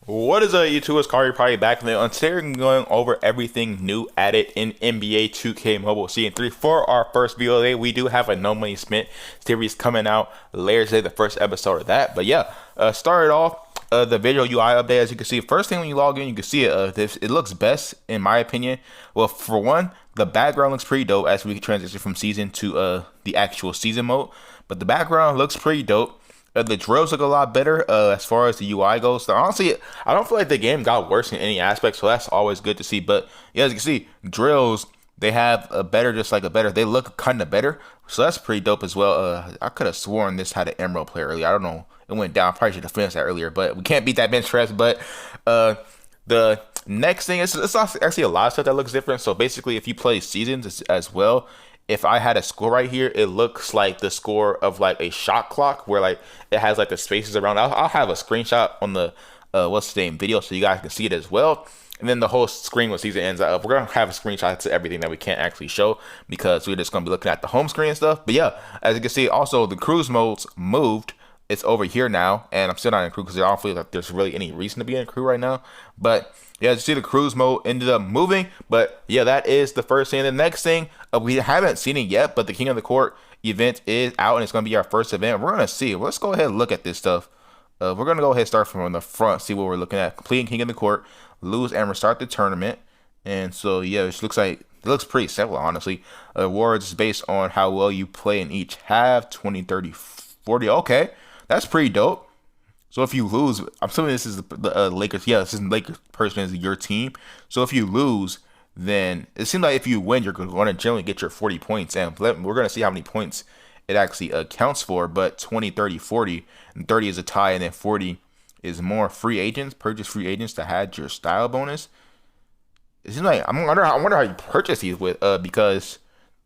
What is up, YouTube? It's Kari probably back in the today we're going over everything new added in NBA 2K Mobile Season 3. For our first video today, we do have a No Money Spent series coming out later today, the first episode of that. But yeah, started off the visual UI update. As you can see, first thing when you log in, you can see it. It looks best in my opinion. Well, for one, the background looks pretty dope as we transition from season to the actual season mode. But the background looks pretty dope. The drills look a lot better as far as the UI goes. So honestly, I don't feel like the game got worse in any aspect, so that's always good to see. But yeah, as you can see, drills, they have a better, they look kind of better. So that's pretty dope as well. I could have sworn this had an Emerald player earlier. I don't know. It went down. Probably should have finished that earlier, but we can't beat that bench press. But the next thing is it's actually a lot of stuff that looks different. So basically, if you play seasons as well, if I had a score right here, it looks like the score of like a shot clock where like it has like the spaces around. I'll have a screenshot on the what's the name video so you guys can see it as well. And then the whole screen when season ends up, we're gonna have a screenshot to everything that we can't actually show because we're just gonna be looking at the home screen and stuff. But yeah, as you can see, also the cruise modes moved. It's over here now, and I'm still not in crew because I don't feel like there's really any reason to be in crew right now. But yeah, as you see, the cruise mode ended up moving. But yeah, that is the first thing. The next thing, we haven't seen it yet, but the King of the Court event is out, and it's going to be our first event. We're going to see. Let's go ahead and look at this stuff. We're going to go ahead and start from the front, see what we're looking at. Completing King of the Court, lose and restart the tournament. And so, yeah, it looks pretty simple, honestly. Awards based on how well you play in each half, 20, 30, 40. Okay, that's pretty dope. So if you lose, I'm assuming this is the Lakers. Yeah, this is Lakers person is your team. So if you lose, then it seems like if you win, you're going to generally get your 40 points. And we're going to see how many points it actually accounts for. But 20, 30, 40, and 30 is a tie, and then 40 is more free agents, purchase free agents to add your style bonus. It seems like I wonder how you purchase these with because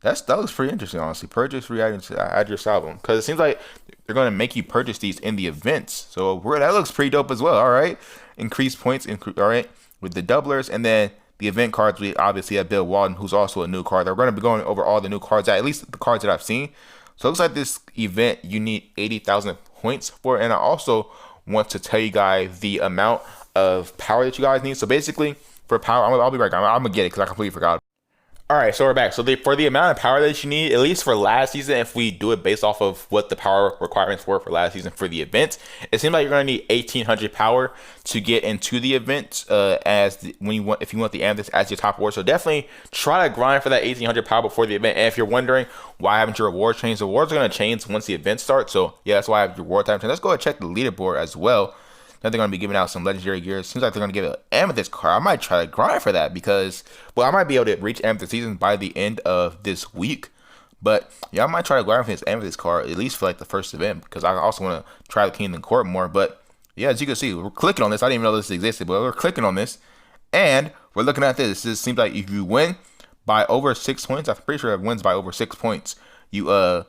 that looks pretty interesting, honestly. Purchase free items to add your style bonus because it seems like they're going to make you purchase these in the events. So that looks pretty dope as well. All right. Increase points. All right. With the doublers. And then the event cards, we obviously have Bill Walton, who's also a new card. They're going to be going over all the new cards, at least the cards that I've seen. So it looks like this event, you need 80,000 points for it. And I also want to tell you guys the amount of power that you guys need. So basically, for power, I'll be right back. I'm going to get it because I completely forgot. All right, so we're back. So for the amount of power that you need, at least for last season, if we do it based off of what the power requirements were for last season for the event, it seems like you're going to need 1,800 power to get into the event. If you want the amethyst as your top award, so definitely try to grind for that 1,800 power before the event. And if you're wondering why haven't your rewards changed, the rewards are going to change once the event starts. So yeah, that's why I have your reward time. So let's go and check the leaderboard as well. Then they're going to be giving out some legendary gears. Seems like they're going to give an amethyst card. I might try to grind for that because, well, I might be able to reach amethyst season by the end of this week. But yeah, I might try to grind for this amethyst card at least for like the first event because I also want to try the Kingdom Court more. But yeah, as you can see, we're clicking on this. I didn't even know this existed, but we're clicking on this and we're looking at this. This seems like if you win by over 6 points, I'm pretty sure it wins by over 6 points. You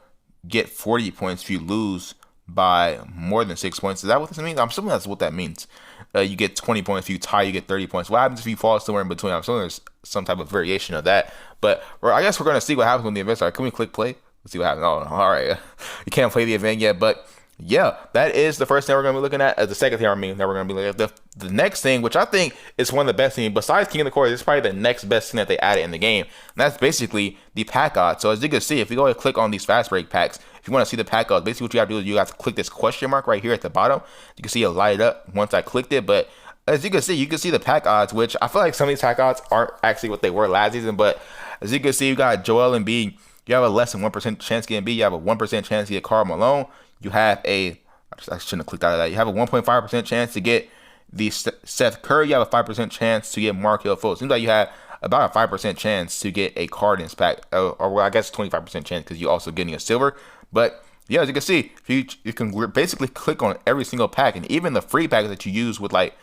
get 40 points. If you lose by more than 6 points. Is that what this means? I'm assuming that's what that means. You get 20 points. If you tie, you get 30 points. What happens if you fall somewhere in between? I'm assuming there's some type of variation of that. But I guess we're going to see what happens when the event starts. Can we click play? Let's see what happens. Oh, all right. You can't play the event yet, but yeah, that is the first thing we're going to be looking at. The second thing, that we're going to be looking at. The next thing, which I think is one of the best things, besides King of the Court, this is probably the next best thing that they added in the game. And that's basically the pack odds. So as you can see, if you go and click on these fast break packs, if you want to see the pack odds, basically what you have to do is you have to click this question mark right here at the bottom. You can see it light up once I clicked it. But as you can see the pack odds, which I feel like some of these pack odds aren't actually what they were last season. But as you can see, you got Joel Embiid. You have a less than 1% chance to get Embiid. You have a 1% chance to get Karl Malone. You have I shouldn't have clicked out of that. You have a 1.5% chance to get the Seth Curry. You have a 5% chance to get Markelle Fultz. Seems like you have about a 5% chance to get a card in this pack. Or well, I guess 25% chance because you're also getting a silver. But yeah, as you can see, you can basically click on every single pack. And even the free packs that you use with like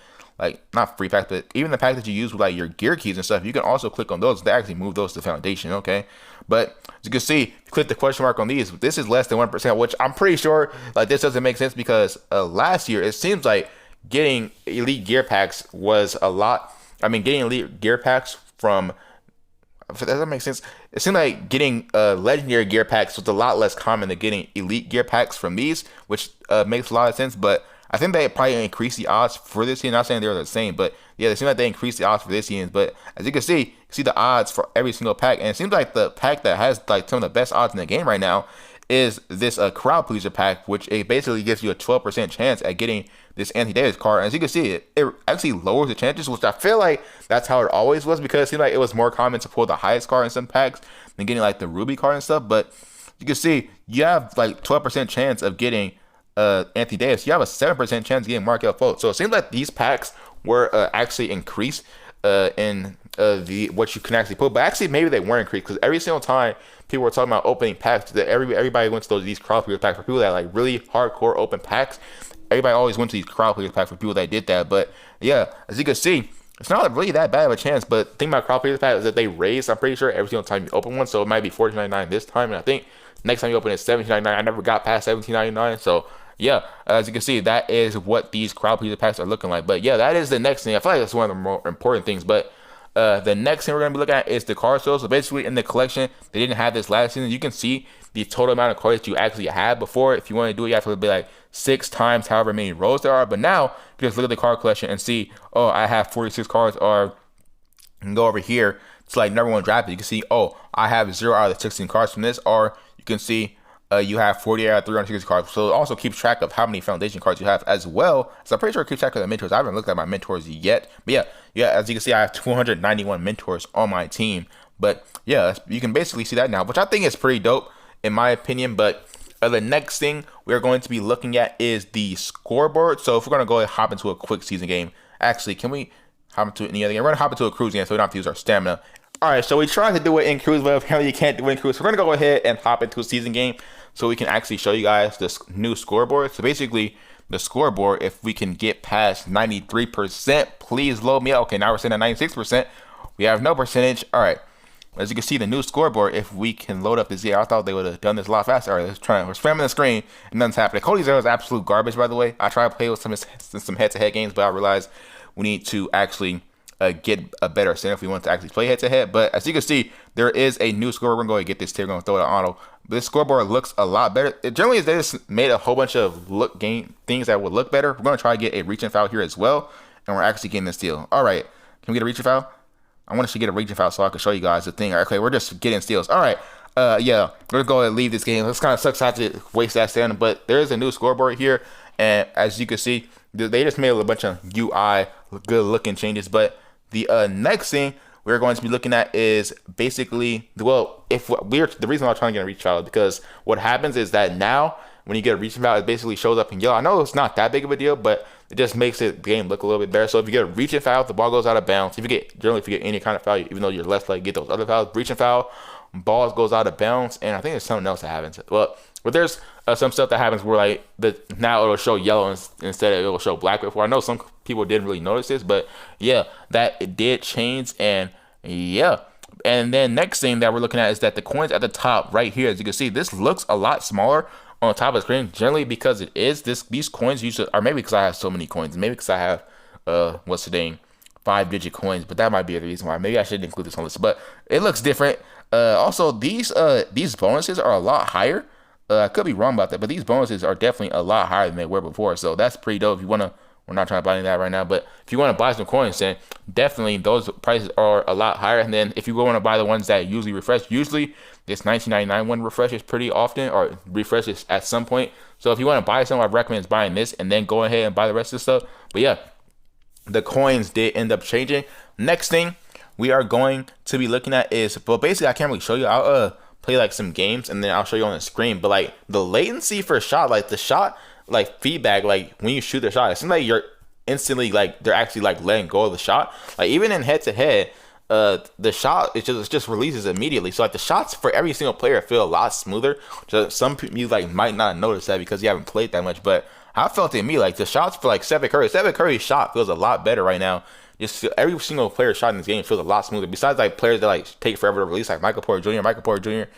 not free packs, but even the pack that you use with like your gear keys and stuff, you can also click on those. They actually move those to foundation, okay? But as you can see, if you click the question mark on these, this is less than 1%, which I'm pretty sure like this doesn't make sense because last year it seems like getting elite gear packs was a lot. I mean, getting elite gear packs from, if that doesn't make sense, it seemed like getting legendary gear packs was a lot less common than getting elite gear packs from these, which makes a lot of sense. But I think they probably increased the odds for this season. Not saying they're the same, but yeah, it seems like they increased the odds for this season. But as you can see the odds for every single pack, and it seems like the pack that has like some of the best odds in the game right now is this crowd pleaser pack, which it basically gives you a 12% chance at getting this Anthony Davis card. And as you can see, it actually lowers the chances, which I feel like that's how it always was, because it seemed like it was more common to pull the highest card in some packs than getting like the Ruby card and stuff. But you can see you have like 12% chance of getting Anthony Davis. You have a 7% chance of getting Markelle Fultz. So it seems like these packs were actually increased in the what you can actually pull, but actually maybe they weren't increased, because every single time people were talking about opening packs, that everybody went to these crowd pleaser packs for people that like really hardcore open packs. Everybody always went to these crowd pleaser packs for people that did that. But yeah, as you can see, it's not really that bad of a chance. But the thing about crowd pleaser packs is that they raise, I'm pretty sure, every single time you open one. So it might be $14.99 this time, and I think next time you open it, $17.99. I never got past $17.99. So yeah, as you can see, that is what these crowd pleaser packs are looking like. But yeah, that is the next thing. I feel like that's one of the more important things. But the next thing we're going to be looking at is the card sales. So basically in the collection, they didn't have this last season. You can see the total amount of cards that you actually had before. If you want to do it, you have to be like 6 times however many rows there are. But now, you can just look at the card collection and see, oh, I have 46 cards. Or you can go over here to like number 1 drafted. You can see, oh, I have 0 out of the 16 cards from this. Or you can see you have 48 out of 360 cards. So it also keeps track of how many foundation cards you have as well. So I'm pretty sure it keeps track of the mentors. I haven't looked at my mentors yet. But yeah, as you can see, I have 291 mentors on my team. But yeah, you can basically see that now, which I think is pretty dope in my opinion. But the next thing we're going to be looking at is the scoreboard. So if we're going to go ahead and hop into a quick season game, actually, can we hop into any other game? We're going to hop into a cruise game so we don't have to use our stamina. All right, so we tried to do it in cruise, but apparently you can't do it in cruise. So we're going to go ahead and hop into a season game so we can actually show you guys this new scoreboard. So basically, the scoreboard, if we can get past 93%, please load me up. Okay, now we're sitting at 96%. We have no percentage. All right, as you can see, the new scoreboard, if we can load up this here, I thought they would have done this a lot faster. All right, let's try. We're spamming the screen, and nothing's happening. Cody Zero is absolute garbage, by the way. I tried to play with some head-to-head games, but I realized we need to actually get a better center if we want to actually play head-to-head. But as you can see, there is a new scoreboard. We're going to get this here. We're going to throw it on auto. This scoreboard looks a lot better. It generally is, they just made a whole bunch of things that would look better. We're going to try to get a reach and foul here as well, and we're actually getting this steal. All right, can we get a reach and foul? I want to get a reach and foul so I can show you guys the thing. Okay, we're just getting steals. All right, yeah, we're going to go ahead and leave this game. This kind of sucks to have to waste that stand, but there is a new scoreboard here, and as you can see, they just made a bunch of UI good-looking changes. But the next thing we're going to be looking at is basically, well, the reason I'm trying to get a reach foul is because what happens is that now when you get a reach foul, it basically shows up in yellow. I know it's not that big of a deal, but it just makes the game look a little bit better. So if you get a reach and foul, the ball goes out of bounds. If you get any kind of foul, even though you're less likely to get those other fouls, reach and foul, balls goes out of bounds, and I think there's something else that happens. Well, there's some stuff that happens where like now it'll show yellow instead of it'll show black before. I know some people didn't really notice this, but yeah, that it did change. And yeah, and then next thing that we're looking at is that the coins at the top right here, as you can see, this looks a lot smaller on the top of the screen, generally because it is these coins usually, or maybe because I have so many coins, maybe because I have what's the name, 5-digit coins, but that might be the reason why. Maybe I should include this on this, but it looks different. Also, these bonuses are a lot higher. I could be wrong about that, but these bonuses are definitely a lot higher than they were before. So that's pretty dope. If you wanna, we're not trying to buy any of that right now, but if you want to buy some coins, then definitely those prices are a lot higher. And then if you want to buy the ones that usually refresh, usually this 1999 one refreshes pretty often or refreshes at some point. So if you want to buy some, I recommend buying this and then go ahead and buy the rest of the stuff. But yeah, the coins did end up changing. Next thing we are going to be looking at is, well, basically I can't really show you. I'll play like some games and then I'll show you on the screen. But like the latency for a shot, like the shot, like feedback, like when you shoot the shot, it seems like you're instantly like they're actually like letting go of the shot. Like even in head to head, the shot it just releases immediately. So like the shots for every single player feel a lot smoother. Just some people you like might not notice that because you haven't played that much, but I felt it in me like the shots for like Stephen Curry's shot feels a lot better right now. Just every single player shot in this game feels a lot smoother. Besides like players that like take forever to release, like Michael Porter Jr.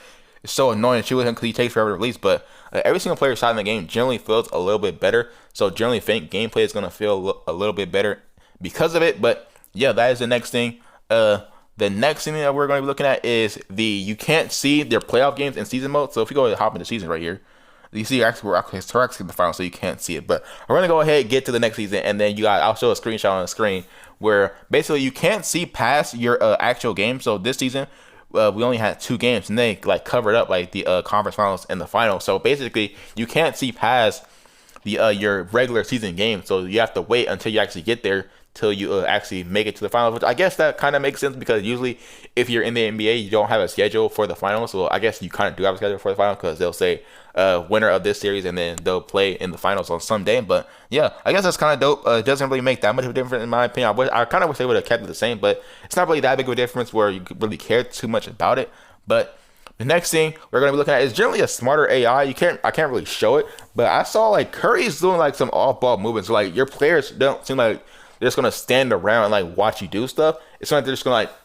It's so annoying to shoot with him because he takes forever to release. But every single player shot in the game generally feels a little bit better. So generally, think gameplay is gonna feel a little bit better because of it. But yeah, that is the next thing. The next thing that we're going to be looking at is you can't see their playoff games in season mode. So if you go ahead and hop into season right here, You see, actually, we're actually in the final, so you can't see it. But we're gonna go ahead and get to the next season, and then I'll show a screenshot on the screen where basically you can't see past your actual game. So this season, we only had 2 games, and they like covered up like the conference finals and the final. So basically, you can't see past the your regular season game. So you have to wait until you actually get there till you actually make it to the finals, which I guess that kind of makes sense because usually if you're in the NBA, you don't have a schedule for the finals. So I guess you kind of do have a schedule for the finals because they'll say winner of this series and then they'll play in the finals on some day. But yeah, I guess that's kind of dope. It doesn't really make that much of a difference in my opinion. I kind of wish they would have kept it the same, but it's not really that big of a difference where you really care too much about it. But the next thing we're gonna be looking at is generally a smarter AI. I can't really show it, but I saw like Curry's doing like some off-ball movements. So, like your players don't seem like they're just gonna stand around and like watch you do stuff. It's not like they're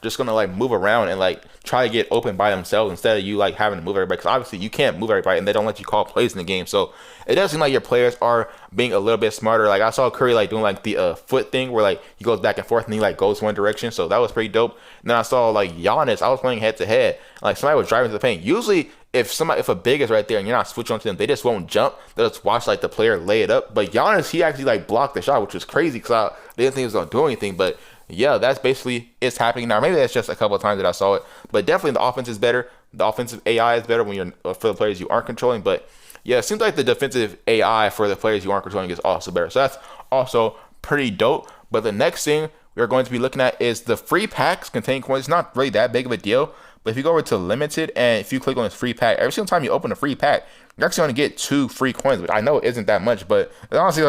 just gonna like move around and like try to get open by themselves instead of you like having to move everybody. Because obviously you can't move everybody and they don't let you call plays in the game. So it does seem like your players are being a little bit smarter. Like I saw Curry like doing like the foot thing where like he goes back and forth and he like goes one direction. So that was pretty dope. And then I saw like Giannis. I was playing head to head. Like somebody was driving to the paint. Usually if a big is right there and you're not switching on to them, they just won't jump. They'll just watch like the player lay it up. But Giannis, he actually like blocked the shot, which was crazy because I didn't think he was gonna do anything. But yeah, that's basically it's happening now. Maybe that's just a couple of times that I saw it, but definitely the offense is better. The offensive AI is better when you're for the players you aren't controlling. But yeah, it seems like the defensive AI for the players you aren't controlling is also better. So that's also pretty dope. But the next thing we're going to be looking at is the free packs containing coins. It's not really that big of a deal. But if you go over to limited and if you click on this free pack, every single time you open a free pack, you're actually going to get 2 free coins, which I know isn't that much, but it honestly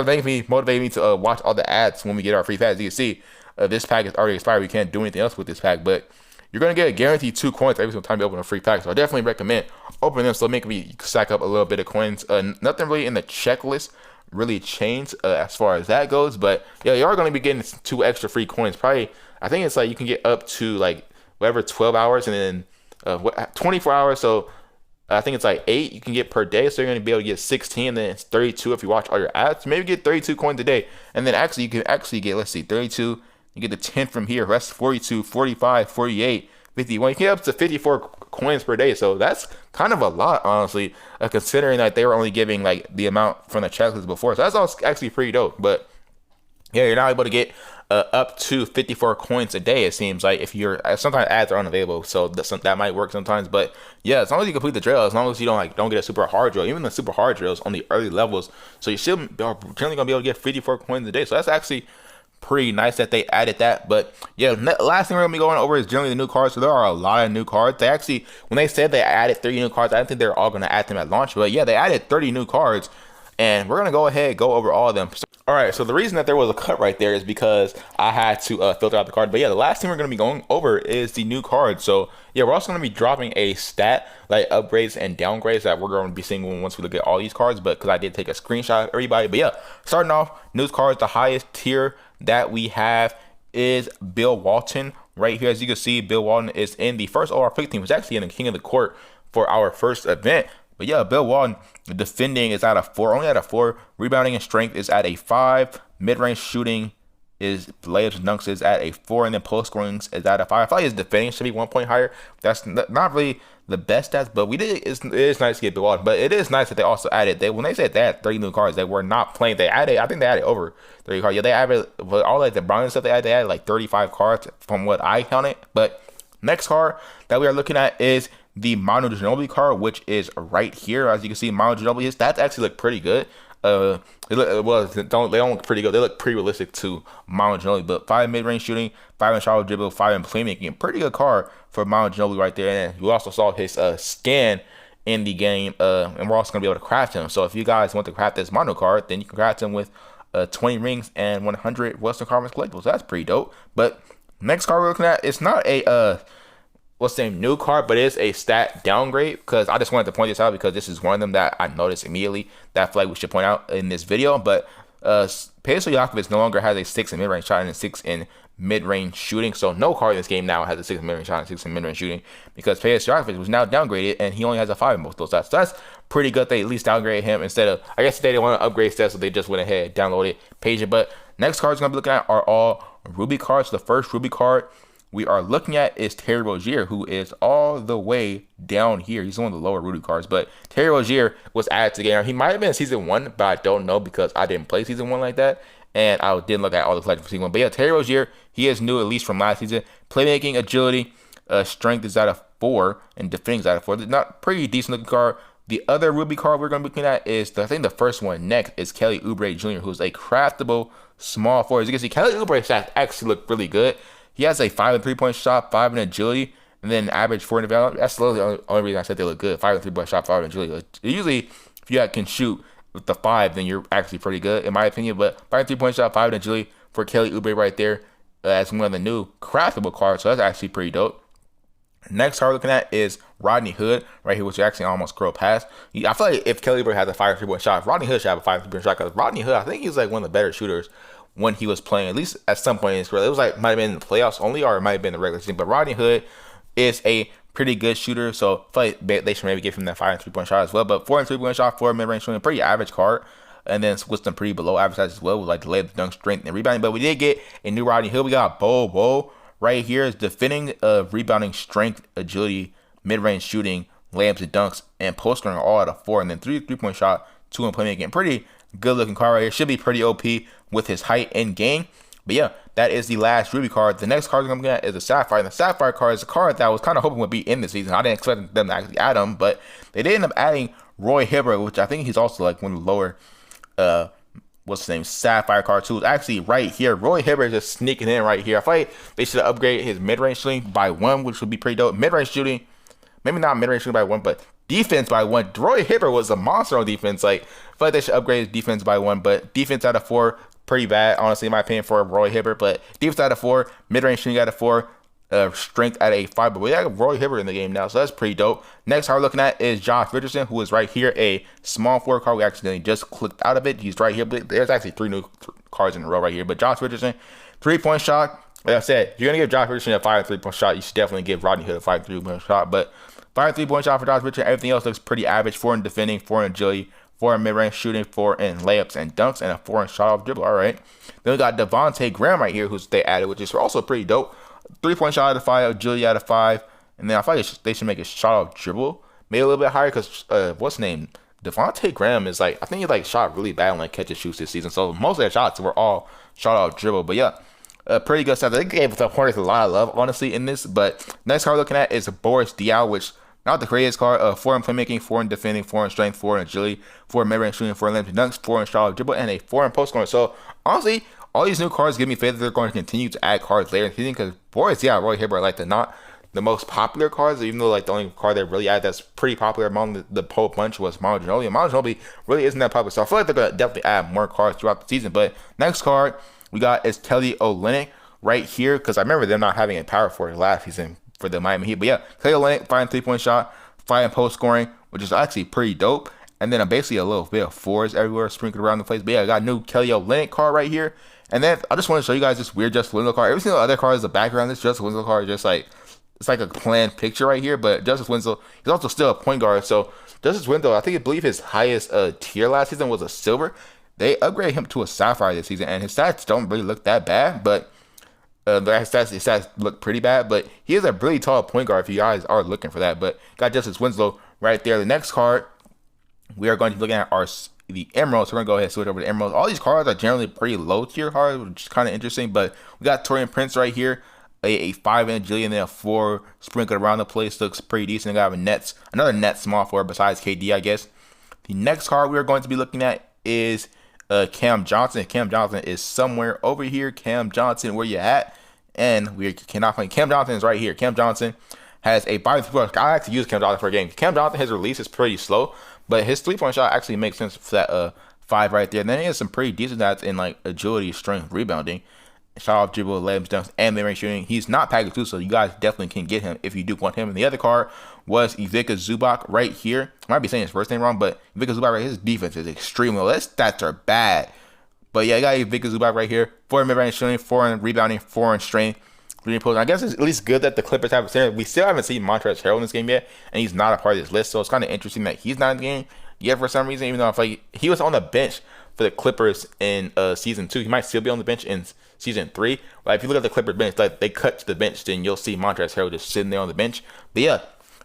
motivate me to watch all the ads when we get our free packs. As you can see, this pack is already expired. We can't do anything else with this pack, but you're going to get a guaranteed 2 coins every single time you open a free pack. So I definitely recommend opening them so make me stack up a little bit of coins. Nothing really in the checklist really changed as far as that goes, but yeah, you are going to be getting 2 extra free coins. Probably, I think it's like you can get up to like whatever 12 hours and then 24 hours. So I think it's like 8 you can get per day. So you're going to be able to get 16, and then it's 32 if you watch all your ads. Maybe get 32 coins a day. And then actually you can actually get, let's see, 32. You get the 10 from here. That's 42, 45, 48, 51. You can get up to 54 coins per day. So that's kind of a lot, honestly, considering that they were only giving like the amount from the checklist before. So that's all actually pretty dope. But yeah, you're not able to get up to 54 coins a day, it seems like, if you're sometimes ads are unavailable, so that might work sometimes. But yeah, as long as you complete the drill, as long as you don't get a super hard drill, even the super hard drills on the early levels, so you still are generally gonna be able to get 54 coins a day. So that's actually pretty nice that they added that. But yeah, last thing we're gonna be going over is generally the new cards. So there are a lot of new cards. They actually, when they said they added 30 new cards, I didn't think they were all gonna add them at launch, but yeah, they added 30 new cards, and we're gonna go ahead and go over all of them. All right, so the reason that there was a cut right there is because I had to filter out the card. But yeah, the last thing we're going to be going over is the new card. So yeah, we're also going to be dropping a stat, like upgrades and downgrades, that we're going to be seeing once we look at all these cards. But because I did take a screenshot of everybody. But yeah, starting off, news cards, the highest tier that we have is Bill Walton. Right here, as you can see, Bill Walton is in the first overall pick team. It's actually in the King of the Court for our first event. But yeah, Bill Walton, defending is at a 4, only at a 4. Rebounding and strength is at a 5. Mid-range shooting is layups and dunks is at a 4, and then post scoring is at a 5. I feel like his defending should be 1 point higher. That's not really the best stats, but it is nice to get Bill Walton. But it is nice that they also added, when they said they had 30 new cards, they were not playing. I think they added over 30 cards. Yeah, they added, all like the Brown stuff they added like 35 cards from what I counted. But next card that we are looking at is the Manu Ginobili card, which is right here. As you can see, Manu Ginobili, his stats actually look they don't look pretty good. They look pretty realistic to Manu Ginobili. But 5 mid-range shooting, 5 in shot dribble, 5 in playmaking. Pretty good card for Manu Ginobili right there. And we also saw his scan in the game, and we're also gonna be able to craft him. So if you guys want to craft this Manu card, then you can craft him with 20 rings and 100 Western Conference collectibles. That's pretty dope. But next card we're looking at, it's not a new card, but it is a stat downgrade, because I just wanted to point this out because this is one of them that I noticed immediately that I feel like we should point out in this video. But Peja Stojakovic no longer has a 6 in mid-range shot and a 6 in mid-range shooting. So no card in this game now has a 6 in mid-range shot and 6 in mid-range shooting, because Peja Stojakovic was now downgraded and he only has a 5 in most of those stats. So that's pretty good. They at least downgraded him instead of, I guess they didn't want to upgrade stats, so they just went ahead and downloaded Peja. But next cards we're going to be looking at are all Ruby cards. The first Ruby card we are looking at is Terry Rozier, who is all the way down here. He's one of the lower rooted cards, but Terry Rozier was added to the game. He might have been in season 1, but I don't know because I didn't play season 1 like that, and I didn't look at all the collections for season 1. But yeah, Terry Rozier, he is new at least from last season. Playmaking, agility, strength is out of 4, and defending is out of 4. It's not pretty decent looking card. The other Ruby card we're going to be looking at is, I think the first one next is Kelly Oubre Jr., who's a craftable small forward. As you can see, Kelly Oubre stats actually look really good. He has a 5 and 3-point shot, 5 in agility, and then average 4 in development. That's literally the only reason I said they look good. 5 and 3-point shot, 5 in agility. Usually, if you can shoot with the 5, then you're actually pretty good, in my opinion. But 5 and 3-point shot, 5 in agility for Kelly Oubre right there as one of the new craftable cards. So that's actually pretty dope. Next card we're looking at is Rodney Hood right here, which you actually almost scroll past. I feel like if Kelly Oubre has a 5 and 3-point shot, Rodney Hood should have a 5 and 3-point shot, because Rodney Hood, I think he's like one of the better shooters when he was playing, at least at some point in his career. It was like, might have been in the playoffs only, or it might have been the regular season. But Rodney Hood is a pretty good shooter, so I feel like they should maybe give him that 5 and 3-point shot as well. But 4 and 3-point shot, 4 mid-range shooting, pretty average card. And then with some pretty below average stats as well, with like delayed dunk, strength, and rebounding. But we did get a new Rodney Hood. We got Bo right here is defending, rebounding, strength, agility, mid-range shooting, layups and dunks, and post scoring all at a 4. And then 3-point shot, 2 in playmaking. Pretty good looking card right here. Should be pretty OP with his height and game. But yeah, that is the last Ruby card. The next card I'm looking at is the Sapphire. And the Sapphire card is a card that I was kind of hoping would be in the season. I didn't expect them to actually add him, but they did end up adding Roy Hibbert, which I think he's also like one of the lower, what's his name, Sapphire card too. Actually right here, Roy Hibbert is just sneaking in right here. I feel like they should upgrade his mid-range shooting by 1, which would be pretty dope. Mid-range shooting, maybe not mid-range shooting by 1, but defense by 1. Roy Hibbert was a monster on defense. Like, I feel like they should upgrade his defense by 1, but defense out of 4, pretty bad, honestly, in my opinion, for Roy Hibbert. But defense out of 4, mid-range shooting out of 4, strength at a 5. But we have Roy Hibbert in the game now, so that's pretty dope. Next card we're looking at is Josh Richardson, who is right here, a small forward card. We accidentally just clicked out of it. He's right here, but there's actually 3 new cards in a row right here. But Josh Richardson, 3-point shot. Like I said, if you're going to give Josh Richardson a 5 and 3-point shot, you should definitely give Rodney Hood a 5 and 3-point shot. But 5 and 3-point shot for Josh Richardson. Everything else looks pretty average. 4 in defending, 4 in agility, 4 in mid-range shooting, 4 in layups and dunks, and a 4 in shot off dribble. All right. Then we got Devontae Graham right here, who's they added, which is also pretty dope. 3-point shot out of 5, agility out of 5, and then I feel like they should make a shot off dribble maybe a little bit higher, because what's his name? Devontae Graham is like, I think he like shot really bad on like catch and shoots this season. So most of their shots were all shot off dribble. But yeah, pretty good stuff. They gave the Hornets a lot of love, honestly, in this. But next card we're looking at is Boris Diaw, which not the craziest card. 4 in playmaking, 4 in defending, 4 in strength, 4 in agility, 4 in mid-range shooting, 4 in layups and dunks, 4 in shot off dribble, and a 4 in post scoring. So honestly, all these new cards give me faith that they're going to continue to add cards later in the season, because Boris Diaw, Roy Hibbert are like not the most popular cards, even though like the only card they really added that's pretty popular among the whole bunch was Manu Ginobili. And Manu Ginobili really isn't that popular, so I feel like they're going to definitely add more cards throughout the season. But next card we got is Kelly Olynyk right here, because I remember them not having a power forward last season for the Miami Heat. But yeah, Kelly Olynyk, 5 and 3-point shot, 5 in post scoring, which is actually pretty dope. And then basically a little bit of 4s everywhere sprinkled around the place. But yeah, I got a new Kelly Olynyk card right here. And then I just want to show you guys this weird Justice Winslow card. Every single other card is the background. This Justice Winslow card is just like, it's like a planned picture right here. But Justice Winslow, he's also still a point guard. So Justice Winslow, I believe his highest tier last season was a silver. They upgraded him to a sapphire this season, and his stats don't really look that bad. But his stats look pretty bad. But he is a really tall point guard if you guys are looking for that. But got Justice Winslow right there. The next card we are going to be looking at the Emeralds. So we're going to go ahead and switch over to Emeralds. All these cards are generally pretty low tier cards, which is kind of interesting. But we got Torian Prince right here, a 5 in agility, and then a 4 sprinkled around the place. Looks pretty decent. We got another net small forward besides KD, I guess. The next card we are going to be looking at is Cam Johnson. Cam Johnson is somewhere over here. Cam Johnson, where you at? And we cannot find Cam Johnson is right here. Cam Johnson has a 5 I actually use Cam Johnson for a game. Cam Johnson, his release is pretty slow, but his 3-point shot actually makes sense for that 5 right there. And then he has some pretty decent stats in like agility, strength, rebounding, shot off dribble, layups, dunks, and mid-range shooting. He's not packaged too, so you guys definitely can get him if you do want him. And the other card was Ivica Zubac right here. I might be saying his first name wrong, but Ivica Zubac right here, his defense is extremely low. His stats are bad. But yeah, I got Ivica Zubac right here. 4 in mid-range shooting, 4 in rebounding, 4 in strength. I guess it's at least good that the Clippers have a center. We still haven't seen Montrezl Harrell in this game yet, and he's not a part of this list, so it's kind of interesting that he's not in the game yet for some reason, even though I feel like he was on the bench for the Clippers in season 2. He might still be on the bench in season 3. Like if you look at the Clippers bench, like they cut to the bench, then you'll see Montrezl Harrell just sitting there on the bench. But yeah,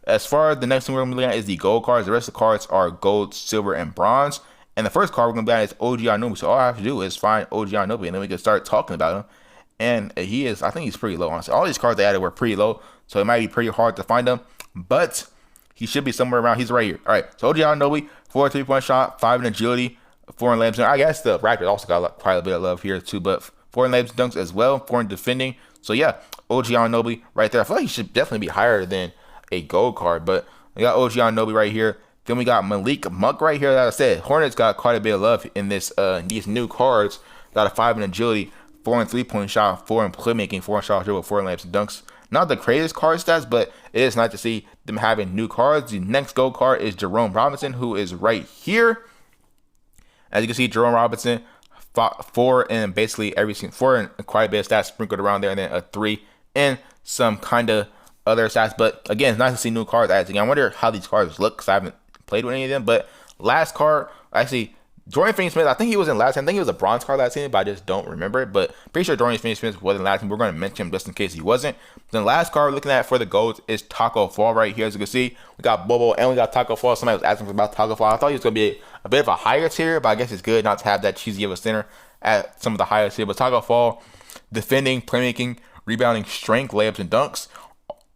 as far as the next thing we're gonna be looking at is the gold cards. The rest of the cards are gold, silver, and bronze. And the first card we're gonna be at is OG Anunoby. So all I have to do is find OG Anunoby, and then we can start talking about him. And I think he's pretty low, honestly. All these cards they added were pretty low, so it might be pretty hard to find them. But he should be somewhere around. He's right here. All right, so OG Anunoby, 4 3-point shot, 5 in agility, 4 in layups. I guess the Raptors also got quite a bit of love here too, but 4 in layups dunks as well, 4 in defending. So yeah, OG Anunoby right there. I feel like he should definitely be higher than a gold card, but we got OG Anunoby right here. Then we got Malik Monk right here. Like I said, Hornets got quite a bit of love in these new cards. Got a 5 in agility, 4 in 3-point shot, 4 in playmaking, 4 in shot dribble, 4 in layups and dunks. Not the craziest card stats, but it is nice to see them having new cards. The next gold card is Jerome Robinson, who is right here. As you can see, Jerome Robinson, 4 in basically everything, 4 in quite a bit of stats sprinkled around there, and then a 3 in some kind of other stats. But again, it's nice to see new cards added. I wonder how these cards look because I haven't played with any of them. But last card, actually, Dorian Finney-Smith, I think he was in last season. I think he was a bronze card last season, but I just don't remember it. But pretty sure Dorian Finney-Smith wasn't last season. We're going to mention him just in case he wasn't. The last card we're looking at for the golds is Taco Fall right here. As you can see, we got Bobo and we got Taco Fall. Somebody was asking about Taco Fall. I thought he was going to be a bit of a higher tier, but I guess it's good not to have that cheesy of a center at some of the higher tier. But Taco Fall, defending, playmaking, rebounding, strength, layups, and dunks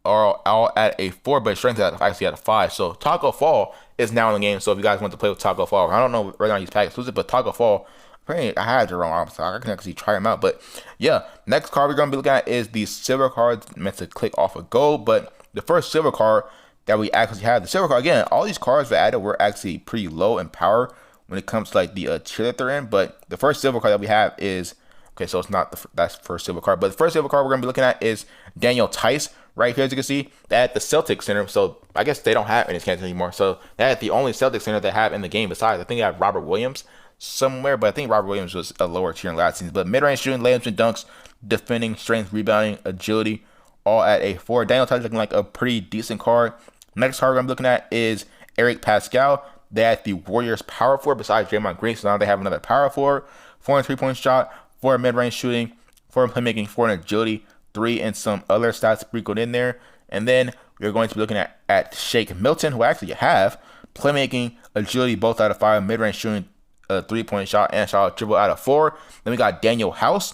are all at a 4, but strength is actually at a 5. So Taco Fall is now in the game. So if you guys want to play with Taco Fall, I don't know whether or not he's pack exclusive, but Taco Fall, I had Jerome Robinson. I can actually try him out. But yeah, next card we're going to be looking at is the silver cards meant to click off of gold. But the first silver card that we actually have, the silver card, again, all these cards we added were actually pretty low in power when it comes to like the tier that they're in. But the first silver card that we have is, okay, so it's not that's the first silver card. But the first silver card we're going to be looking at is Daniel Tice. Right here, as you can see, they had the Celtics center, so I guess they don't have any Celtics anymore. So they had the only Celtics center they have in the game. Besides, I think they have Robert Williams somewhere, but I think Robert Williams was a lower tier in last season. But mid-range shooting, layups and dunks, defending, strength, rebounding, agility, all at a 4. Daniel Tice looking like a pretty decent card. Next card I'm looking at is Eric Pascal. They had the Warriors power forward besides Draymond Green, so now they have another power forward. 4 in 3-point shot, 4 in mid-range shooting, 4 in playmaking, 4 in agility, 3 and some other stats sprinkled in there. And then we're going to be looking at Shake Milton, who actually have playmaking, agility, both out of 5, mid-range shooting, 3-point shot, and shot dribble out of 4. Then we got Daniel House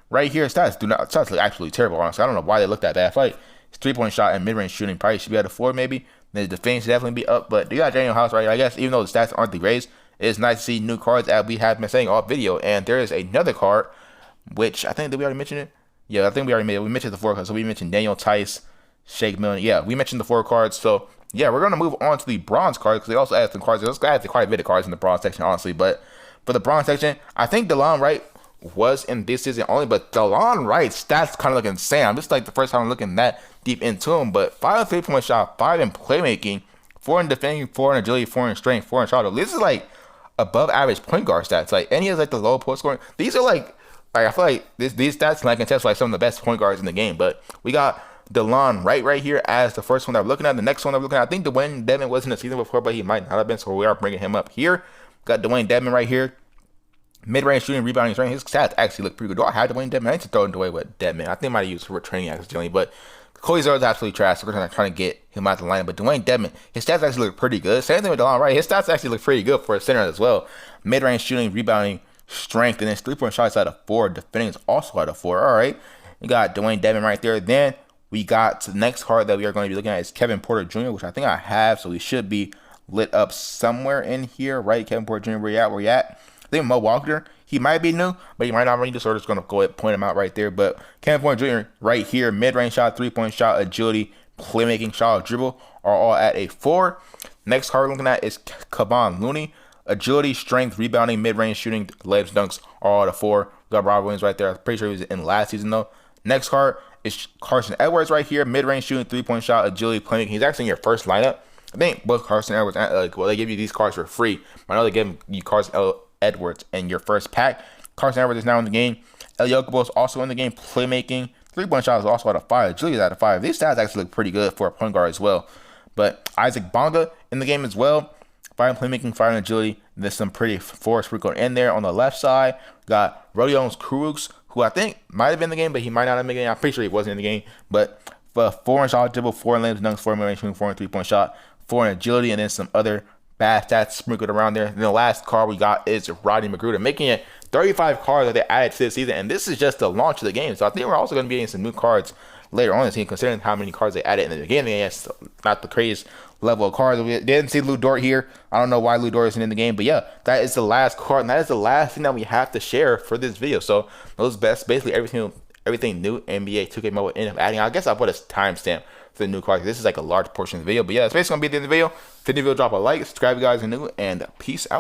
right here. Stats look absolutely terrible, honestly. I don't know why they look that bad. I feel like his 3-point shot and mid-range shooting probably should be out of 4, maybe. Then his defense should definitely be up. But you got Daniel House right here. I guess even though the stats aren't the greatest, it's nice to see new cards that we have been saying all video. And there is another card, which I think, did we already mention it? Yeah, I think we already made it. We mentioned the 4 cards. So we mentioned Daniel Tice, Shake Milton. Yeah, we mentioned the 4 cards. So yeah, we're going to move on to the bronze cards because they also added some cards. Let's add quite a bit of cards in the bronze section, honestly. But for the bronze section, I think DeLon Wright was in this season only, but DeLon Wright's stats kind of look insane. I'm just like the first time I'm looking that deep into him. But 5 in 3-point shot, 5 in playmaking, 4 in defending, 4 in agility, 4 in strength, 4 in shot. This is like above average point guard stats. Like, and he has like the low post scoring. These are like I feel like these stats can contest like some of the best point guards in the game. But we got DeLon right here as the first one that we're looking at. The next one that we're looking at, I think Dwayne Dedmon was in the season before, but he might not have been, so we are bringing him up here. Got Dwayne Dedmon right here. Mid-range shooting, rebounding, strength. His stats actually look pretty good. Do I have Dwayne Dedmon? I need to throw it away with Dedmon. I think I might have used for training accidentally, but Cody Zeller is absolutely trash, so we're trying to get him out the lineup. But Dwayne Dedmon, his stats actually look pretty good. Same thing with DeLon Wright. His stats actually look pretty good for a center as well. Mid-range shooting, rebounding, strength, and then 3-point shots out of 4. Defending is also out of 4. All right, we got Dwayne Dedmon right there. Then we got the next card that we are going to be looking at is Kevin Porter Jr., which I think I have, so he should be lit up somewhere in here, right? Kevin Porter Jr., where you at? Where you at? I think Mo Walker, he might be new, but he might not be new, so we're just going to go ahead and point him out right there. But Kevin Porter Jr. right here, mid-range shot, 3-point shot, agility, playmaking, shot, dribble are all at a 4. Next card we're looking at is Kevon Looney. Agility, strength, rebounding, mid-range shooting, layups, dunks are all at a 4. We got Robert Williams right there. I'm pretty sure he was in last season though. Next card is Carson Edwards right here, mid-range shooting, 3-point shot, agility, playmaking. He's actually in your first lineup. I think both Carson Edwards and they give you these cards for free. I know they give you Carson Edwards in your first pack. Carson Edwards is now in the game. Eliokubo is also in the game. Playmaking, 3-point shot is also at a 5. Agility is at a 5. These stats actually look pretty good for a point guard as well. But Isaac Bonga in the game as well. 5 in playmaking, 5 in agility. There's some pretty force sprinkled in there. On the left side, got Rodions Kurucs, who I think might have been in the game, but he might not have been in the game. I'm pretty sure he wasn't in the game. But for 4 in shot dribble, 4 in limbs, dunks, 4 in mid range, 4 in 3-point shot, 4 in agility, and then some other bad stats sprinkled around there. And the last card we got is Rodney McGruder, making it 35 cards that they added to this season. And this is just the launch of the game. So I think we're also going to be getting some new cards later on in the season, considering how many cards they added in the beginning. It's not the craziest level of cards. We didn't see Lou Dort here. I don't know why Lou Dort isn't in the game, but yeah, that is the last card, and that is the last thing that we have to share for this video. So those basically everything new NBA 2K Mobile end up adding. I guess I'll put a timestamp for the new cards. This is like a large portion of the video, but yeah, it's basically gonna be the end of the video. If the video, drop a like, subscribe if you guys are new, and peace out.